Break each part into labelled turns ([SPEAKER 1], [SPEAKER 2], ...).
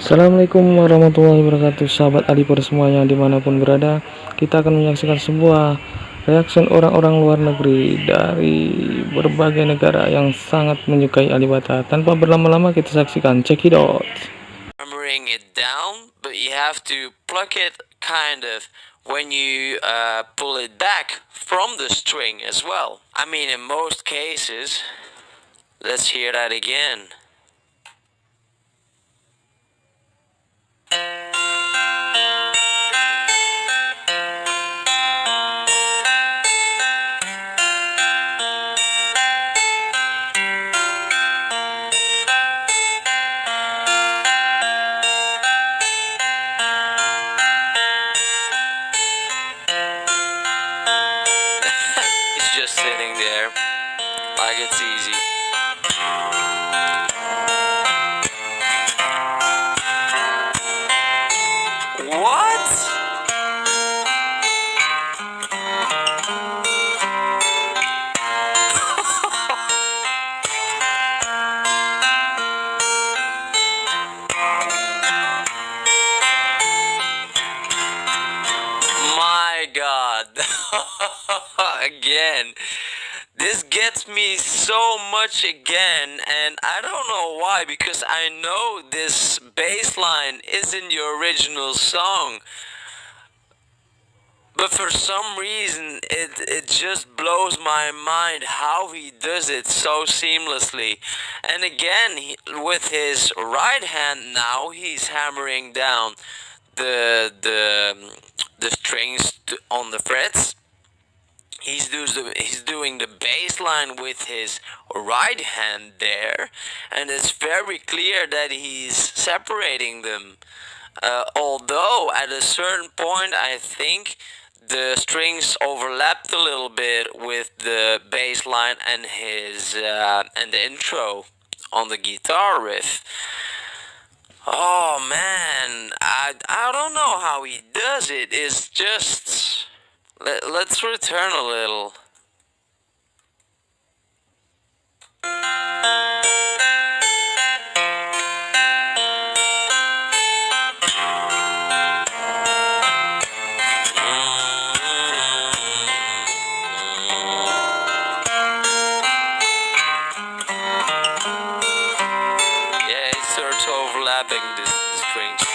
[SPEAKER 1] Assalamualaikum warahmatullahi wabarakatuh, sahabat Alip Ba Ta semuanya dimanapun berada. Kita akan menyaksikan sebuah reaction orang-orang luar negeri dari berbagai negara yang sangat menyukai Alip Ba Ta. Tanpa berlama-lama kita saksikan, check it out.
[SPEAKER 2] Hammering it down, but you have to pluck it kind of when you pull it back from the string as well. I mean, in most cases. Let's hear that again. It's just sitting there like it's easy. What? My God. Again. This gets me so much again, and I don't know why, because I know this bass line is in the original song. But for some reason, it just blows my mind how he does it so seamlessly. And again, with his right hand now, he's hammering down the strings on the frets. He's doing the bass line with his right hand there, and it's very clear that he's separating them. Although at a certain point, I think the strings overlapped a little bit with the bass line and his and the intro on the guitar riff. Oh man, I don't know how he does it. It's just let's return a little. Yeah, it starts overlapping the strings.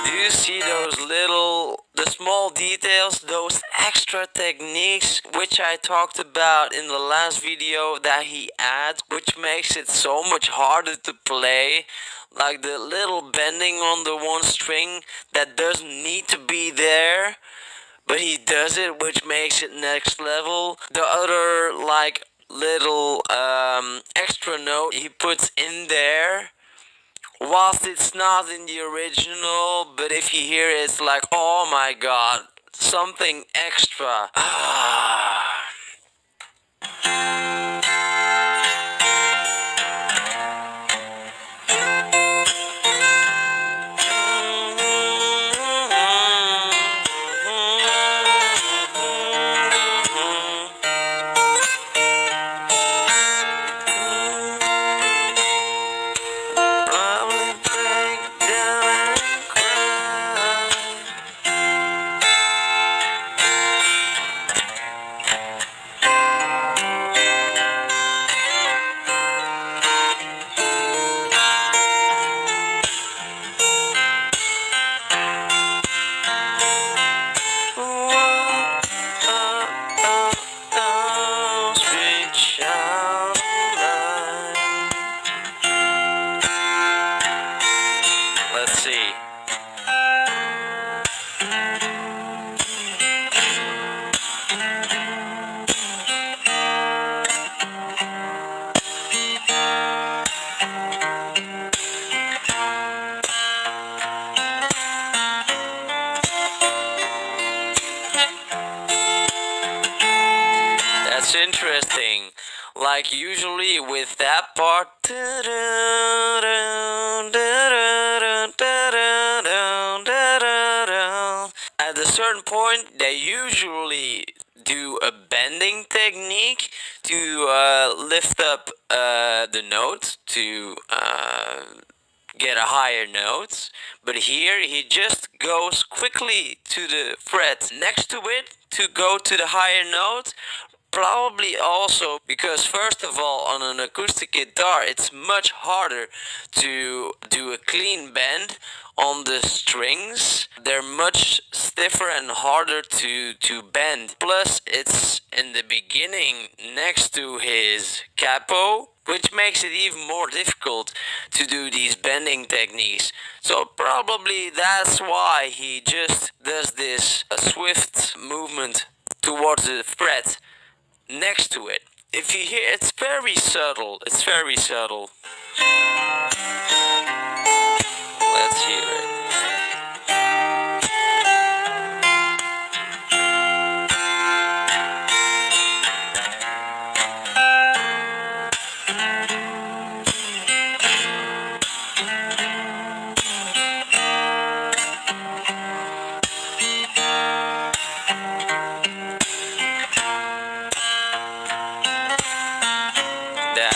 [SPEAKER 2] Do you see the small details, those extra techniques which I talked about in the last video that he adds, which makes it so much harder to play? Like the little bending on the one string that doesn't need to be there, but he does it, which makes it next level. The other like little extra note he puts in there, whilst it's not in the original, but if you hear it, it's like, oh my god, something extra. like usually with that part. At a certain point, they usually do a bending technique to lift up the note to get a higher note. But here he just goes quickly to the fret next to it to go to the higher note. Probably also because, first of all, on an acoustic guitar, it's much harder to do a clean bend on the strings. They're much stiffer and harder to bend. Plus, it's in the beginning next to his capo, which makes it even more difficult to do these bending techniques. So probably that's why he just does this swift movement towards the fret next to it. If you hear, it's very subtle. It's very subtle. Let's hear it. There.